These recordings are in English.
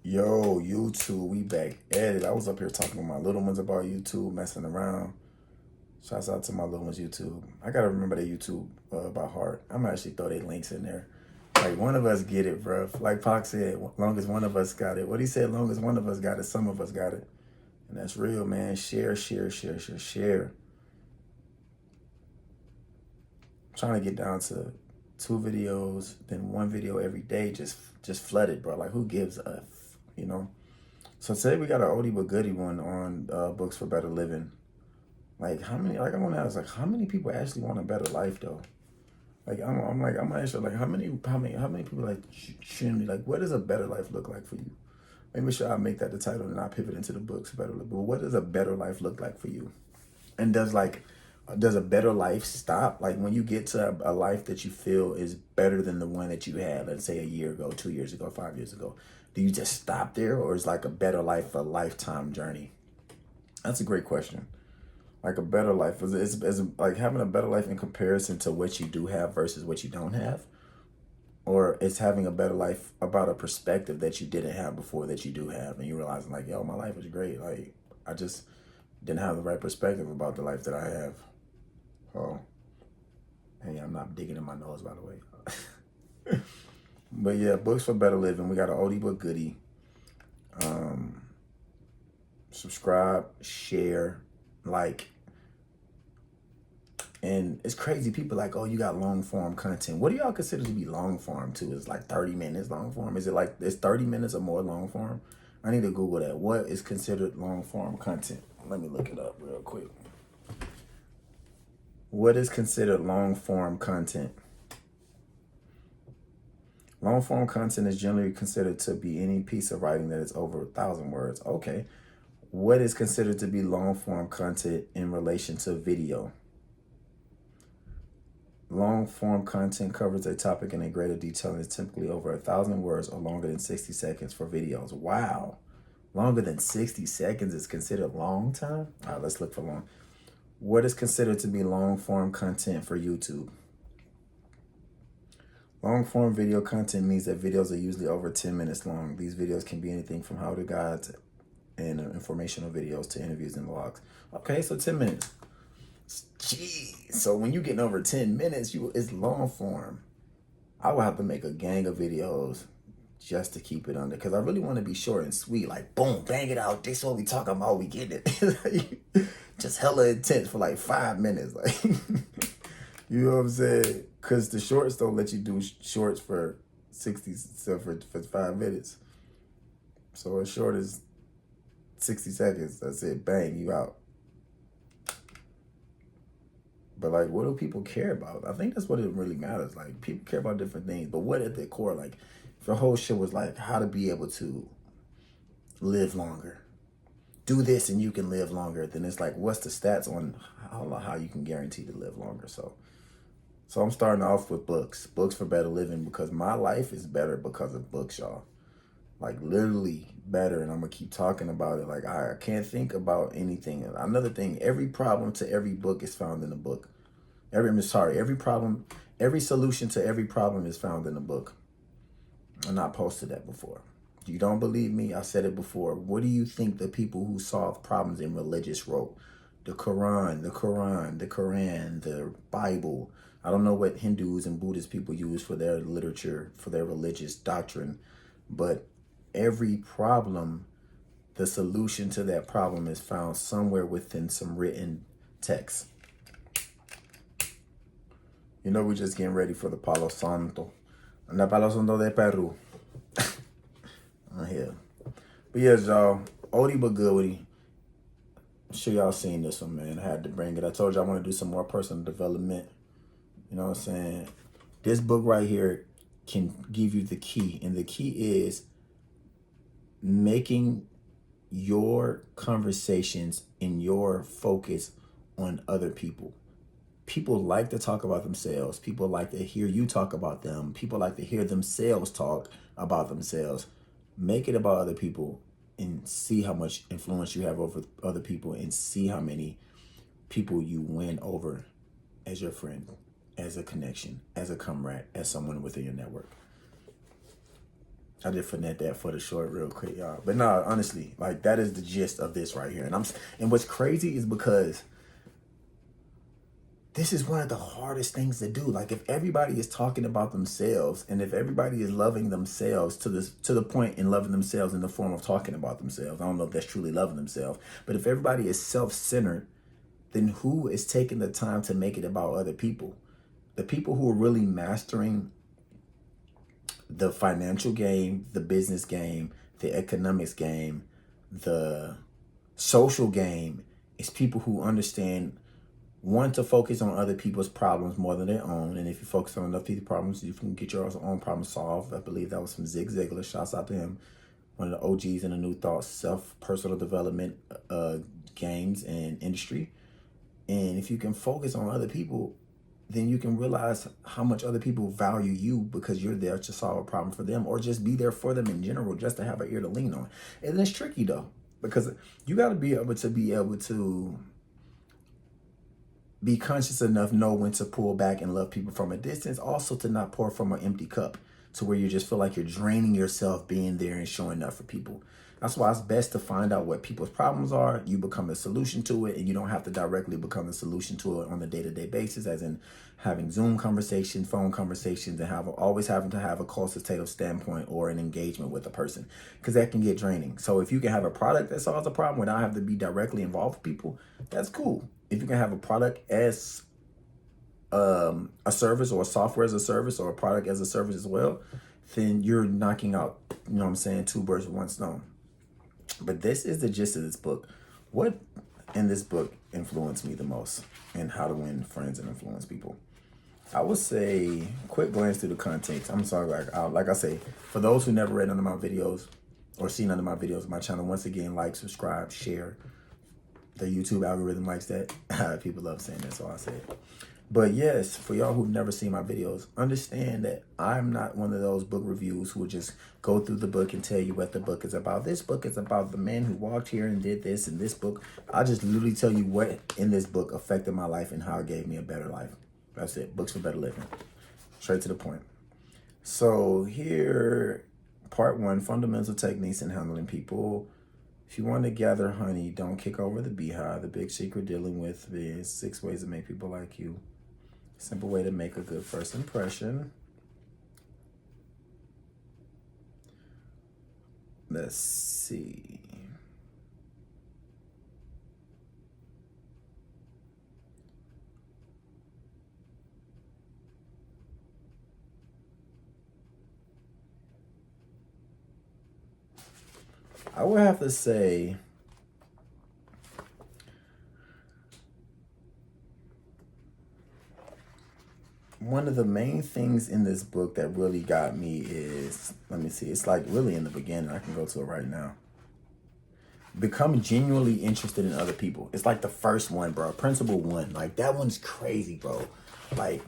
Yo, YouTube, we back at it. I was up here talking with my little ones about YouTube, messing around. Shouts out to my little ones YouTube. I gotta remember their YouTube by heart. I'm gonna actually throw their links in there. Like, one of us get it, bro. Like Pac said, long as one of us got it. What he said, long as one of us got it, some of us got it. And that's real, man. Share, share, share, share, share. I'm trying to get down to 2 videos, then 1 video every day, just flooded, bro. Like, who gives a, you know? So today we got an oldie but goodie one on Books for Better Living. Like, how many? Like, I want to ask, like, how many people actually want a better life though? Like, I'm gonna ask you, like, how many people like genuinely, like, what does a better life look like for you? Maybe sure I make that the title and I pivot into the books better. But what does a better life look like for you? And does a better life stop? Like, when you get to a life that you feel is better than the one that you had, let's say a year ago, 2 years ago, 5 years ago, do you just stop there, or is like a better life a lifetime journey? That's a great question. Like, a better life is like having a better life in comparison to what you do have versus what you don't have, or it's having a better life about a perspective that you didn't have before that you do have, and you realizing, like, yo, my life is great. Like, I just didn't have the right perspective about the life that I have. Oh, hey, I'm not digging in my nose, by the way. But yeah, Books for Better Living. We got an oldie but goodie. Subscribe, share, like. And it's crazy. People like, oh, you got long form content. What do y'all consider to be long form too? Is like 30 minutes long form? Is it like, is 30 minutes or more long form? I need to Google that. What is considered long form content? Let me look it up real quick. What is considered long form content? Long form content is generally considered to be any piece of writing that is over 1,000 words. Okay. What is considered to be long form content in relation to video? Long form content covers a topic in a greater detail and is typically over 1,000 words or longer than 60 seconds for videos. Wow. Longer than 60 seconds is considered long time? All right, let's look for long. What is considered to be long form content for YouTube? Long form video content means that videos are usually over 10 minutes long. These videos can be anything from how-to guides and informational videos to interviews and vlogs. Okay, so 10 minutes. Jeez. So when you're getting over 10 minutes, it's long form. I would have to make a gang of videos just to keep it under, because I really want to be short and sweet. Like, boom, bang it out. This is what we talking about. We get it. Just hella intense for like 5 minutes. Like, you know what I'm saying? Because the shorts don't let you do shorts for 60, so for 5 minutes. So as short as 60 seconds, that's it. Bang, you out. But like, what do people care about? I think that's what it really matters. Like, people care about different things, but what at the core, like, if your whole shit was like how to be able to live longer, do this and you can live longer, then it's like, what's the stats on how you can guarantee to live longer? So I'm starting off with books for better living, because my life is better because of books, y'all. Like, literally better, and I'm gonna keep talking about it. Like, I can't think about anything. Another thing, every problem to every book is found in the book. Every solution to every problem is found in the book. And I posted that before. You don't believe me? I said it before. What do you think the people who solve problems in religious wrote? The Quran, the Bible. I don't know what Hindus and Buddhist people use for their literature, for their religious doctrine, but every problem, the solution to that problem is found somewhere within some written text. You know, we're just getting ready for the Palo Santo. And the Palo Santo de Peru. Here. But yes, y'all, oldie but goodie. I'm sure y'all seen this one, man. I had to bring it. I told you I want to do some more personal development. You know what I'm saying? This book right here can give you the key. And the key is making your conversations and your focus on other people. People like to talk about themselves. People like to hear you talk about them. People like to hear themselves talk about themselves. Make it about other people and see how much influence you have over other people, and see how many people you win over as your friend, as a connection, as a comrade, as someone within your network. I did finette that for the short real quick, y'all. But no, honestly, like that is the gist of this right here. And what's crazy is because this is one of the hardest things to do. Like if everybody is talking about themselves and if everybody is loving themselves to the point in loving themselves in the form of talking about themselves, I don't know if that's truly loving themselves, but if everybody is self-centered, then who is taking the time to make it about other people? The people who are really mastering the financial game, the business game, the economics game, the social game is people who understand want to focus on other people's problems more than their own. And if you focus on enough people's problems, you can get your own problem solved. I believe that was from Zig Ziglar. Shouts out to him. One of the OGs in the New Thought personal development games and industry. And if you can focus on other people, then you can realize how much other people value you because you're there to solve a problem for them or just be there for them in general, just to have an ear to lean on. And it's tricky though, because you got to be able to be conscious enough, know when to pull back and love people from a distance. Also to not pour from an empty cup to where you just feel like you're draining yourself being there and showing up for people. That's why it's best to find out what people's problems are. You become the solution to it, and you don't have to directly become the solution to it on a day-to-day basis, as in having Zoom conversations, phone conversations, and always having to have a consultative standpoint or an engagement with a person, because that can get draining. So if you can have a product that solves a problem without having to be directly involved with people, that's cool. If you can have a product as a service or a software as a service or a product as a service as well, then you're knocking out, you know what I'm saying, two birds with one stone. But this is the gist of this book. What in this book influenced me the most and how to win friends and influence people? I would say quick glance through the content. I'm sorry, like I say, for those who never read none of my videos or seen none of my videos on my channel, once again, like, subscribe, share. The YouTube algorithm likes that. People love saying that, so I say it. But yes, for y'all who've never seen my videos, understand that I'm not one of those book reviews who will just go through the book and tell you what the book is about. This book is about the man who walked here and did this in this book. I just literally tell you what in this book affected my life and how it gave me a better life. That's it. Books for better living. Straight to the point. So here, part 1, fundamental techniques in handling people. If you want to gather honey, don't kick over the beehive. The big secret dealing with is 6 ways to make people like you. Simple way to make a good first impression. Let's see. I would have to say one of the main things in this book that really got me is, let me see, it's like really in the beginning. I can go to it right now. Become genuinely interested in other people. It's like the first one, bro. Principle 1. Like that one's crazy, bro. Like,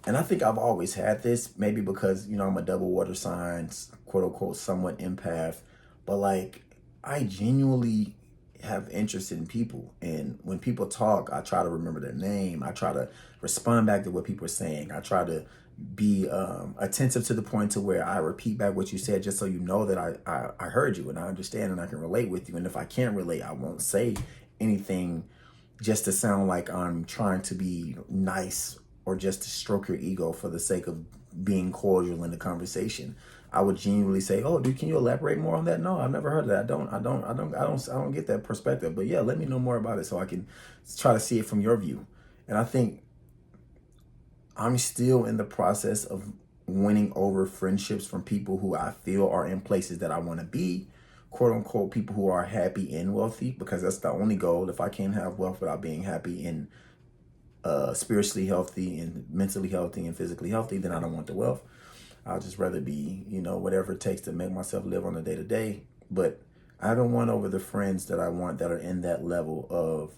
and I think I've always had this, maybe because, you know, I'm a double water sign, quote unquote, somewhat empath. But like, I genuinely have interest in people. And when people talk, I try to remember their name. I try to respond back to what people are saying. I try to be attentive to the point to where I repeat back what you said, just so you know that I heard you and I understand and I can relate with you. And if I can't relate, I won't say anything just to sound like I'm trying to be nice or just to stroke your ego for the sake of being cordial in the conversation. I would genuinely say, "Oh, dude, can you elaborate more on that?" No, I've never heard of that. I don't get that perspective. But yeah, let me know more about it so I can try to see it from your view. And I think I'm still in the process of winning over friendships from people who I feel are in places that I want to be, quote unquote, people who are happy and wealthy, because that's the only goal. If I can't have wealth without being happy and spiritually healthy and mentally healthy and physically healthy, then I don't want the wealth. I'll just rather be, you know, whatever it takes to make myself live on a day-to-day. But I haven't won over the friends that I want that are in that level of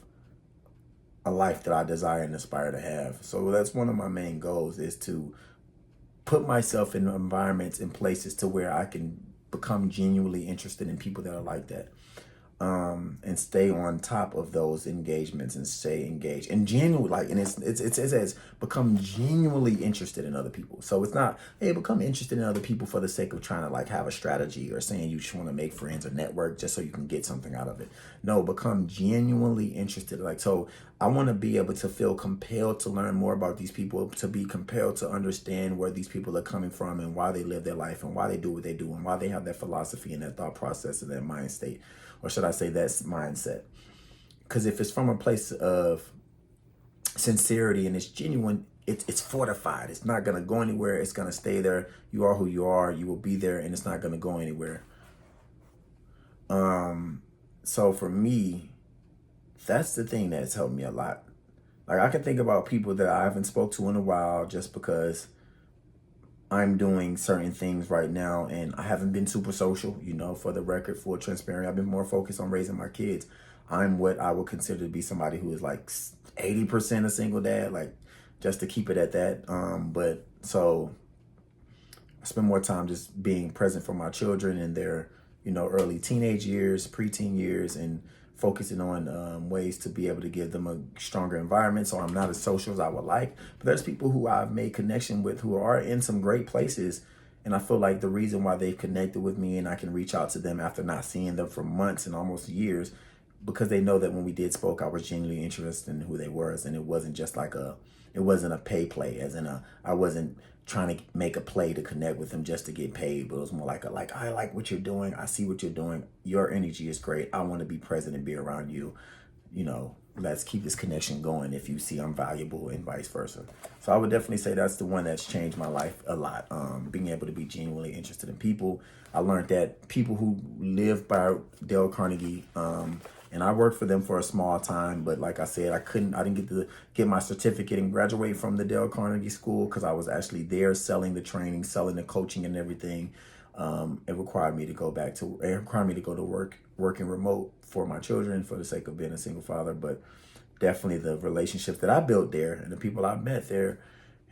a life that I desire and aspire to have. So that's one of my main goals, is to put myself in environments and places to where I can become genuinely interested in people that are like that. and stay on top of those engagements and stay engaged and genuinely, like, and it says become genuinely interested in other people. So it's not, hey, become interested in other people for the sake of trying to like have a strategy or saying you just want to make friends or network just so you can get something out of it. No, become genuinely interested. Like, so I want to be able to feel compelled to learn more about these people, to be compelled to understand where these people are coming from and why they live their life and why they do what they do and why they have that philosophy and that thought process and that mind state. Or should I say that's mindset? Because if it's from a place of sincerity and it's genuine, it's fortified. It's not going to go anywhere. It's going to stay there. You are who you are. You will be there, and it's not going to go anywhere. So for me, that's the thing that's helped me a lot. Like, I can think about people that I haven't spoke to in a while just because I'm doing certain things right now and I haven't been super social, for the record, full transparent. I've been more focused on raising my kids. I'm what I would consider to be somebody who is like 80% a single dad, like just to keep it at that. But so I spend more time just being present for my children in their, early teenage years, preteen years, and focusing on ways to be able to give them a stronger environment. So I'm not as social as I would like, but there's people who I've made connection with who are in some great places. And I feel like the reason why they've connected with me and I can reach out to them after not seeing them for months and almost years, because they know that when we did spoke, I was genuinely interested in who they were. And it wasn't just like it wasn't a pay play, as in I wasn't trying to make a play to connect with them just to get paid, but it was more like I like what you're doing. I see what you're doing. Your energy is great. I want to be present and be around you. Let's keep this connection going if you see I'm valuable and vice versa. So I would definitely say that's the one that's changed my life a lot. Being able to be genuinely interested in people. I learned that people who live by Dale Carnegie, and I worked for them for a small time, but like I said, I didn't get to get my certificate and graduate from the Dale Carnegie School because I was actually there selling the training, selling the coaching and everything. It required me to go to working remote for my children for the sake of being a single father. But definitely the relationships that I built there and the people I met there,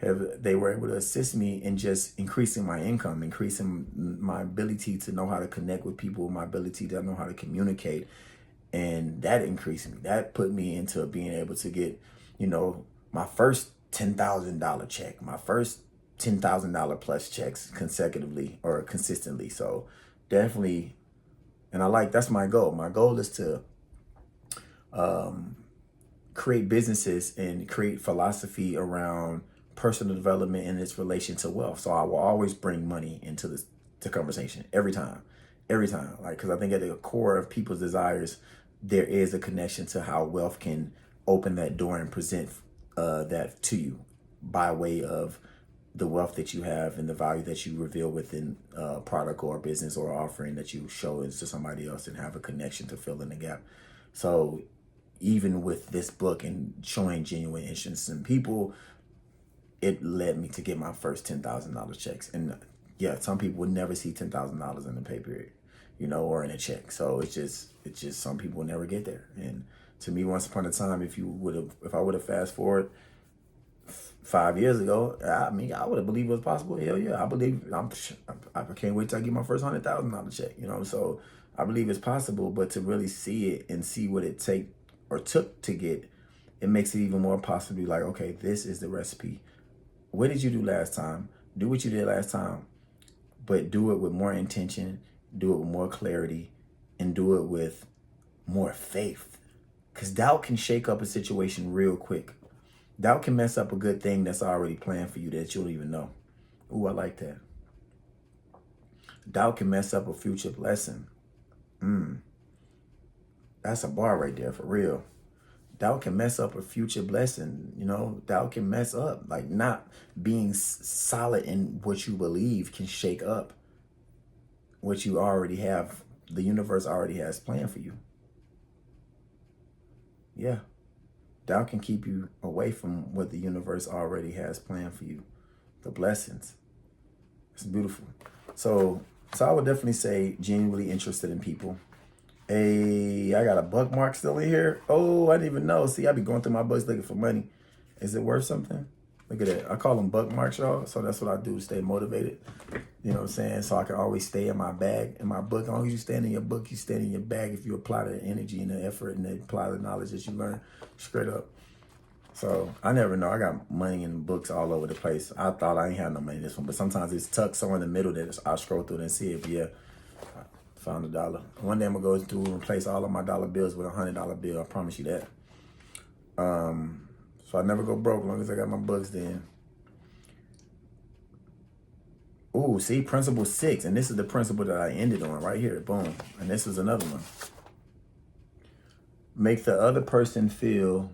they were able to assist me in just increasing my income, increasing my ability to know how to connect with people, my ability to know how to communicate. And that increased me. That put me into being able to get, my first $10,000 check, my first $10,000 plus checks consecutively or consistently. So definitely, and that's my goal. My goal is to create businesses and create philosophy around personal development and its relation to wealth. So I will always bring money into the conversation every time, like, because I think at the core of people's desires, there is a connection to how wealth can open that door and present that to you by way of the wealth that you have and the value that you reveal within a product or a business or offering that you show to somebody else and have a connection to fill in the gap. So even with this book and showing genuine interest in people, it led me to get my first $10,000 checks. And yeah, some people would never see $10,000 in the pay period, or in a check. So it's just some people will never get there. And to me, once upon a time, if I would have fast forward 5 years ago, I would have believed it was possible. Hell yeah, I believe. I can't wait till I get my first $100,000 check. So I believe it's possible. But to really see it and see what it took to get, it makes it even more possible. Like, okay, this is the recipe. What did you do last time? Do what you did last time, but do it with more intention, do it with more clarity, and do it with more faith. Because doubt can shake up a situation real quick. Doubt can mess up a good thing that's already planned for you that you don't even know. Ooh, I like that. Doubt can mess up a future blessing. That's a bar right there, for real. Doubt can mess up a future blessing. Doubt can mess up. Like, not being solid in what you believe can shake up what you already have. The universe already has planned for you. Yeah. Doubt can keep you away from what the universe already has planned for you. The blessings. It's beautiful. So I would definitely say genuinely interested in people. Hey, I got a bookmark still in here. Oh, I didn't even know. See, I be going through my books looking for money. Is it worth something? Look at that. I call them bookmarks, y'all. So that's what I do to stay motivated. You know what I'm saying? So I can always stay in my bag, in my book. As long as you stand in your book, you stand in your bag if you apply the energy and the effort and apply the knowledge that you learn straight up. So I never know. I got money in books all over the place. I thought I ain't had no money in this one, but sometimes it's tucked somewhere in the middle that I scroll through and see if, yeah, I found $1. One day I'm going to go through and replace all of my dollar bills with $100 bill. I promise you that. So I never go broke as long as I got my books then. Ooh, see, principle 6. And this is the principle that I ended on right here. Boom. And this is another one. Make the other person feel...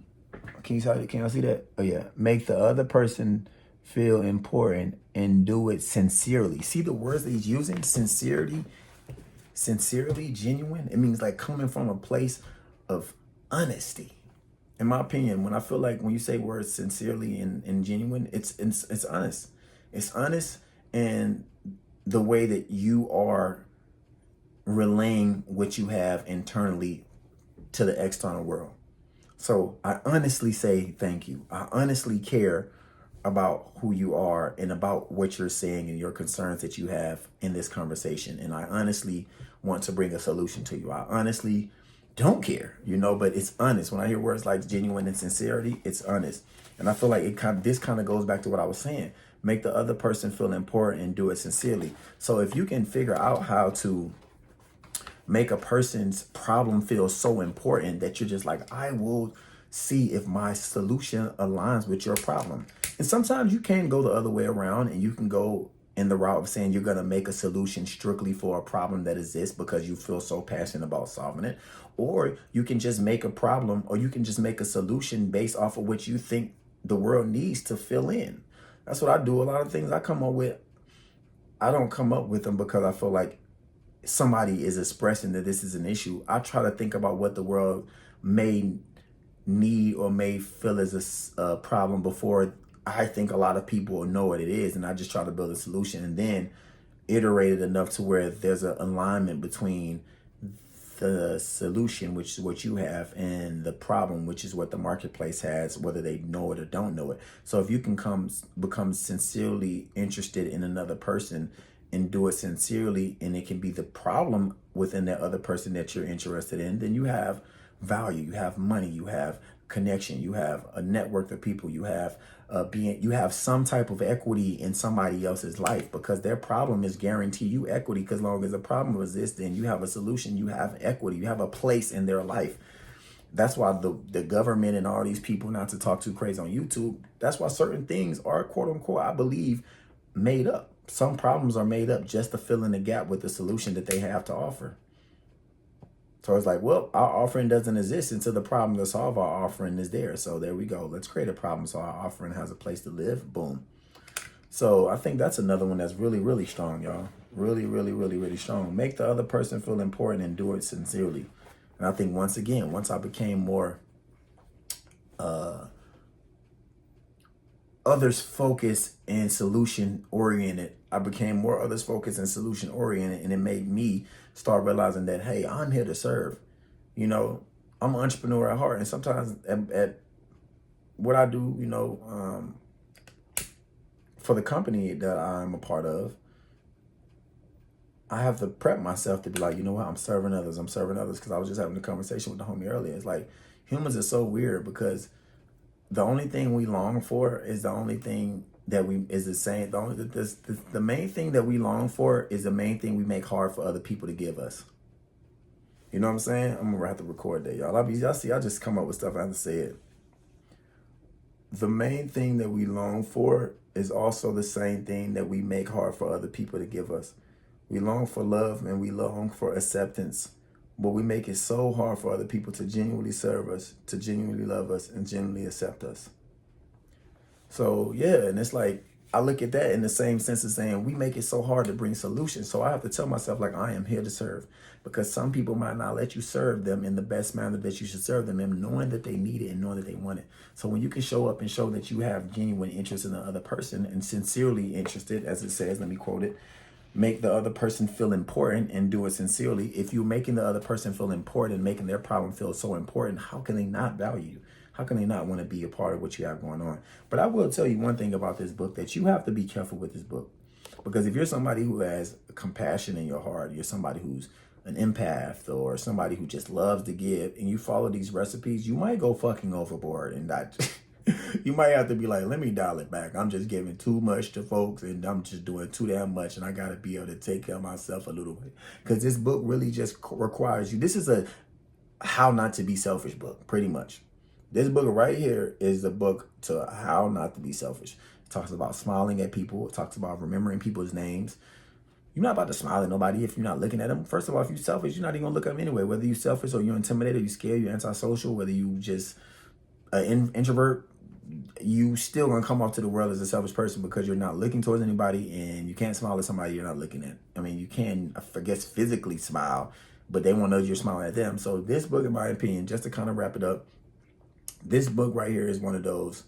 Can I see that? Oh, yeah. Make the other person feel important and do it sincerely. See the words that he's using? Sincerity, genuine. It means like coming from a place of honesty. In my opinion, when I feel like when you say words sincerely and genuine, it's honest. It's honest, and the way that you are relaying what you have internally to the external world. So I honestly say thank you. I honestly care about who you are and about what you're saying and your concerns that you have in this conversation. And I honestly want to bring a solution to you. I honestly don't care, but it's honest. When I hear words like genuine and sincerity, it's honest. And I feel like this kind of goes back to what I was saying. Make the other person feel important and do it sincerely. So if you can figure out how to make a person's problem feel so important that you're just like, I will see if my solution aligns with your problem. And sometimes you can go the other way around, and you can go in the route of saying you're going to make a solution strictly for a problem that exists because you feel so passionate about solving it. Or you can just make a problem, or you can just make a solution based off of what you think the world needs to fill in. That's what I do. A lot of things I come up with, I don't come up with them because I feel like somebody is expressing that this is an issue. I try to think about what the world may need or may feel as a problem before I think a lot of people know what it is, and I just try to build a solution and then iterate it enough to where there's an alignment between the solution, which is what you have, and the problem, which is what the marketplace has, whether they know it or don't know it. So if you can become sincerely interested in another person and do it sincerely, and it can be the problem within that other person that you're interested in, then you have value, you have money, you have connection, you have a network of people, you have you have some type of equity in somebody else's life, because their problem is guarantee you equity. Because as long as the problem exists, then you have a solution, you have equity, you have a place in their life. That's why the government and all these people, not to talk too crazy on YouTube, that's why certain things are, quote unquote, I believe, made up. Some problems are made up just to fill in the gap with the solution that they have to offer. So it's like, well, our offering doesn't exist until the problem to solve our offering is there. So there we go. Let's create a problem so our offering has a place to live. Boom. So I think that's another one that's really, really strong, y'all. Really, really, really, really strong. Make the other person feel important and do it sincerely. And I think once I became more others focused and solution oriented, I became more others focused and solution oriented, and it made me start realizing that, hey, I'm here to serve. I'm an entrepreneur at heart, and sometimes at what I do, for the company that I'm a part of, I have to prep myself to be like, I'm serving others. Because I was just having a conversation with the homie earlier. It's like humans are so weird, because the only thing we long for is the only thing that is the same. The main thing that we long for is the main thing we make hard for other people to give us. You know what I'm saying? I'm gonna have to record that, y'all. Y'all see, I just come up with stuff I have to say it. The main thing that we long for is also the same thing that we make hard for other people to give us. We long for love and we long for acceptance, but we make it so hard for other people to genuinely serve us, to genuinely love us, and genuinely accept us. So yeah, and it's like, I look at that in the same sense as saying we make it so hard to bring solutions. So I have to tell myself, like, I am here to serve, because some people might not let you serve them in the best manner that you should serve them in, knowing that they need it and knowing that they want it. So when you can show up and show that you have genuine interest in the other person and sincerely interested, as it says, let me quote it, make the other person feel important and do it sincerely. If you're making the other person feel important, making their problem feel so important, how can they not value you? How can they not want to be a part of what you have going on? But I will tell you one thing about this book, that you have to be careful with this book. Because if you're somebody who has compassion in your heart, you're somebody who's an empath or somebody who just loves to give, and you follow these recipes, you might go fucking overboard and not. You might have to be like, let me dial it back. I'm just giving too much to folks and I'm just doing too damn much, and I got to be able to take care of myself a little bit. Because this book really just requires you. This is a how not to be selfish book, pretty much. This book right here is the book to how not to be selfish. It talks about smiling at people. It talks about remembering people's names. You're not about to smile at nobody if you're not looking at them. First of all, if you're selfish, you're not even gonna look at them anyway. Whether you're selfish or you're intimidated, you're scared, you're antisocial, whether you just an introvert, you still gonna come off to the world as a selfish person because you're not looking towards anybody, and you can't smile at somebody you're not looking at. I mean, you can, I guess, physically smile, but they won't know you're smiling at them. So this book, in my opinion, just to kind of wrap it up, this book right here is one of those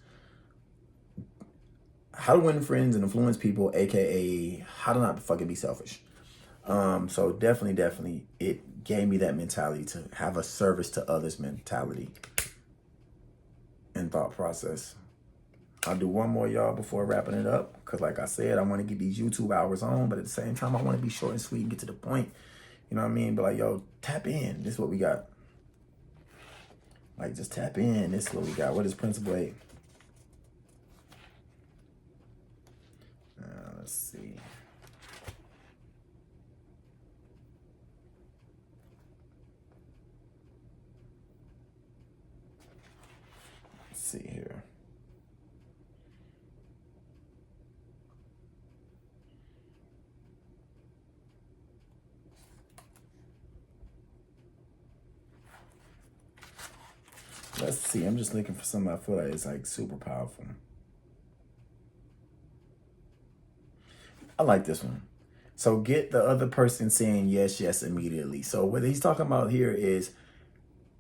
how to win friends and influence people, aka how to not fucking be selfish. So definitely it gave me that mentality to have a service to others mentality and thought process. I'll do one more, y'all, before wrapping it up, because like I said, I want to get these YouTube hours on, but at the same time, I want to be short and sweet and get to the point. You know what I mean? But like, yo, tap in. This is what we got. Like, just tap in. This is what we got. What is Principle 8? Let's see. Let's see here. Let's see. I'm just looking for something I feel like is like super powerful. I like this one. So get the other person saying yes, yes immediately. So what he's talking about here is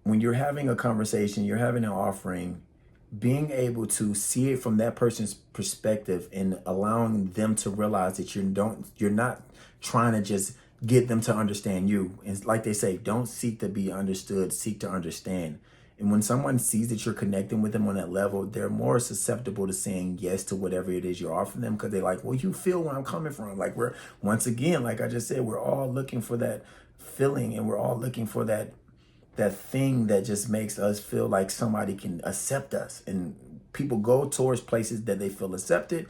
when you're having a conversation, you're having an offering, being able to see it from that person's perspective and allowing them to realize that you're not trying to just get them to understand you. And like they say, don't seek to be understood, seek to understand. And when someone sees that you're connecting with them on that level, they're more susceptible to saying yes to whatever it is you're offering them, because they're like, well, you feel where I'm coming from. Like, we're, once again, like I just said, we're all looking for that feeling, and we're all looking for that thing that just makes us feel like somebody can accept us. And people go towards places that they feel accepted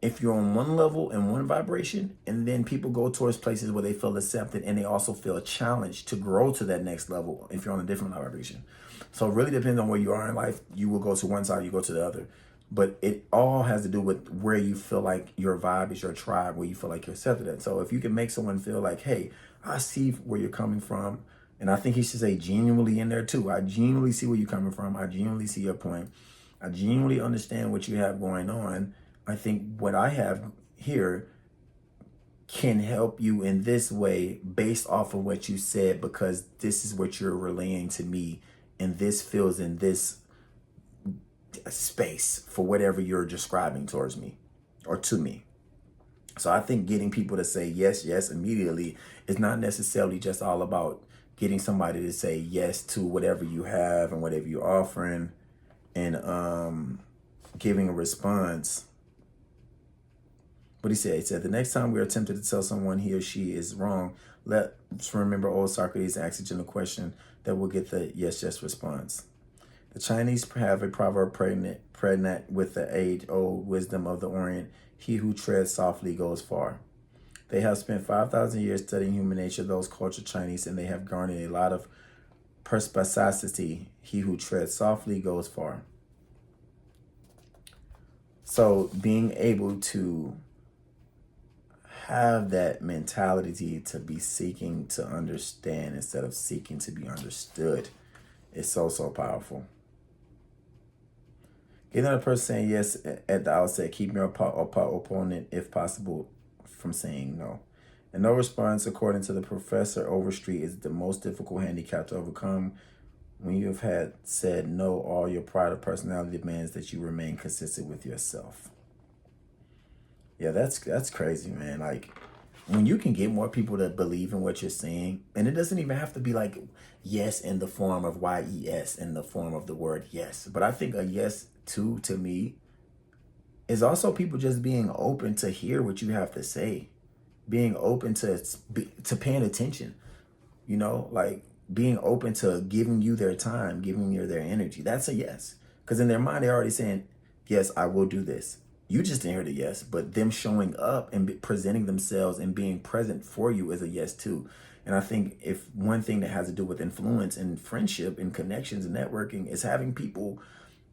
if you're on one level and one vibration, and then people go towards places where they feel accepted and they also feel challenged to grow to that next level if you're on a different vibration. So it really depends on where you are in life. You will go to one side, you go to the other. But it all has to do with where you feel like your vibe is, your tribe, where you feel like you're accepted at. So if you can make someone feel like, hey, I see where you're coming from, and I think he should say genuinely in there too. I genuinely see where you're coming from. I genuinely see your point. I genuinely understand what you have going on. I think what I have here can help you in this way based off of what you said, because this is what you're relaying to me, and this feels in this space for whatever you're describing towards me or to me. So I think getting people to say yes, yes immediately is not necessarily just all about getting somebody to say yes to whatever you have and whatever you're offering, and giving a response. What he said, the next time we're tempted to tell someone he or she is wrong, let's remember old Socrates asked a gentle question that will get the yes, yes response. The Chinese have a proverb pregnant with the age-old wisdom of the Orient: he who treads softly goes far. They have spent 5,000 years studying human nature, those cultured Chinese, and they have garnered a lot of perspicacity. He who treads softly goes far. So being able to have that mentality to be seeking to understand instead of seeking to be understood is so powerful. Getting another person saying yes at the outset, keeping your opponent, if possible, from saying no. And no response, according to the Professor Overstreet, is the most difficult handicap to overcome. When you have had said no, all your pride or personality demands that you remain consistent with yourself. Yeah, that's crazy, man. Like, when you can get more people to believe in what you're saying, and it doesn't even have to be like yes in the form of yes in the form of the word yes, but I think a yes to me is also people just being open to hear what you have to say, being open to paying attention, you know, like being open to giving you their time, giving you their energy. That's a yes. Because in their mind, they're already saying, yes, I will do this. You just didn't hear the yes, but them showing up and presenting themselves and being present for you is a yes too. And I think if one thing that has to do with influence and friendship and connections and networking is having people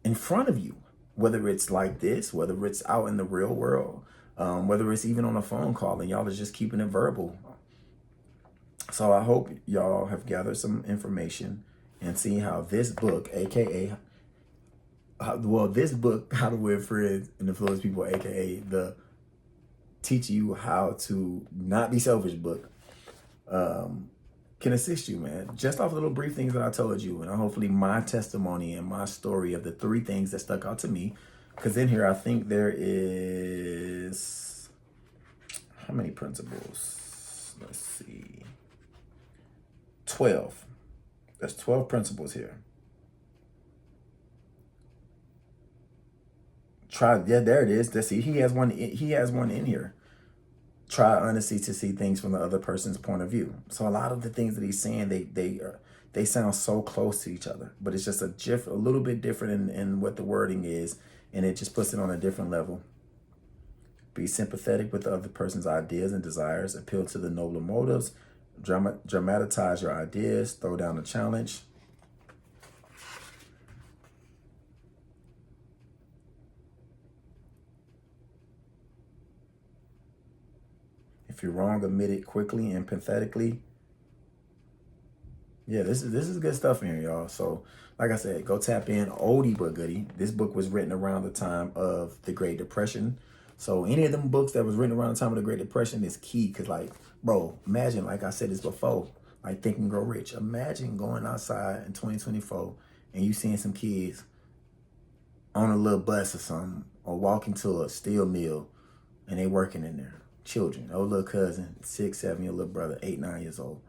in front of you, whether it's like this, whether it's out in the real world, whether it's even on a phone call and y'all are just keeping it verbal. So I hope y'all have gathered some information and seen how this book, aka, this book, How to Win Friends and Influence People, aka the Teach You How to Not Be Selfish book, can assist you, man. Just off the little brief things that I told you, and hopefully my testimony and my story of the 3 things that stuck out to me. Because in here, I think there is, how many principles? Let's see. 12. There's 12 principles here. There it is. Let's see. He has one in here. Try honestly to see things from the other person's point of view. So a lot of the things that he's saying, they sound so close to each other, but it's just a little bit different in what the wording is, and it just puts it on a different level. Be sympathetic with the other person's ideas and desires. Appeal to the nobler motives. Dramatize your ideas. Throw down a challenge. If you're wrong, admit it quickly and empathetically. Yeah, this is good stuff in here, y'all. So, like I said, go tap in. Oldie but goodie. This book was written around the time of the Great Depression. So any of them books that was written around the time of the Great Depression is key. Because, like, bro, imagine, like I said this before, like Think and Grow Rich. Imagine going outside in 2024 and you seeing some kids on a little bus or something, or walking to a steel mill and they working in there. Children, old little cousin, 6, 7, your little brother, 8, 9 years old,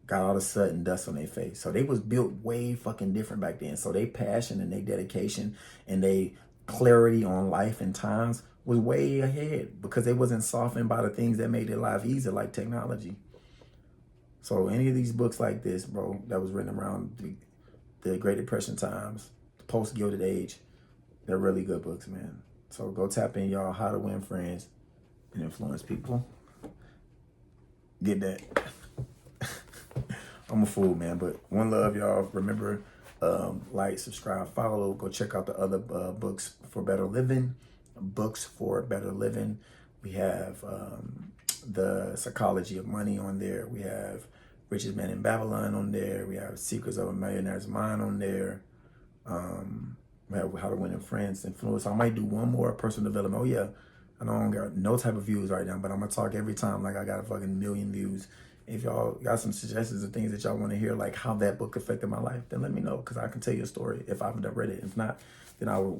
got all the sudden dust on their face. So they was built way fucking different back then. So they passion and they dedication and they clarity on life and times was way ahead because they wasn't softened by the things that made their life easier, like technology. So any of these books like this, bro, that was written around the Great Depression times, the post-Gilded Age, they're really good books, man. So go tap in, y'all. How to Win Friends and Influence People. Get that. I'm a fool, man, but one love, y'all. Remember, like, subscribe, follow. Go check out the other books for better living. Books for better living. We have The Psychology of Money on there. We have Richest Man in Babylon on there. We have Secrets of a Millionaire's Mind on there. We have How to Win Friends Influence. I might do one more personal development. Oh yeah, I know I don't got no type of views right now, but I'm gonna talk every time like I got a fucking million views. If y'all got some suggestions of things that y'all want to hear, like how that book affected my life, then let me know, because I can tell you a story if I've read it. If not, then I'll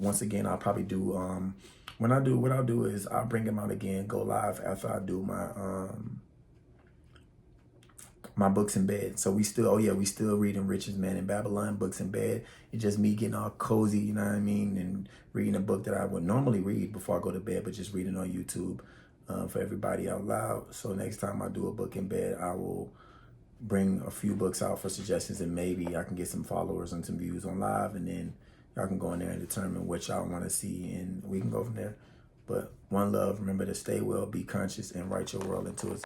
probably do what I'll do is I'll bring them out again, go live after I do my books in bed. So we still reading Richest Man in Babylon, books in bed. It's just me getting all cozy, you know what I mean, and reading a book that I would normally read before I go to bed, but just reading on YouTube for everybody out loud. So next time I do a book in bed, I will bring a few books out for suggestions, and maybe I can get some followers and some views on live, and then y'all can go in there and determine what y'all want to see, and we can go from there. But one love, remember to stay well, be conscious, and write your world into it.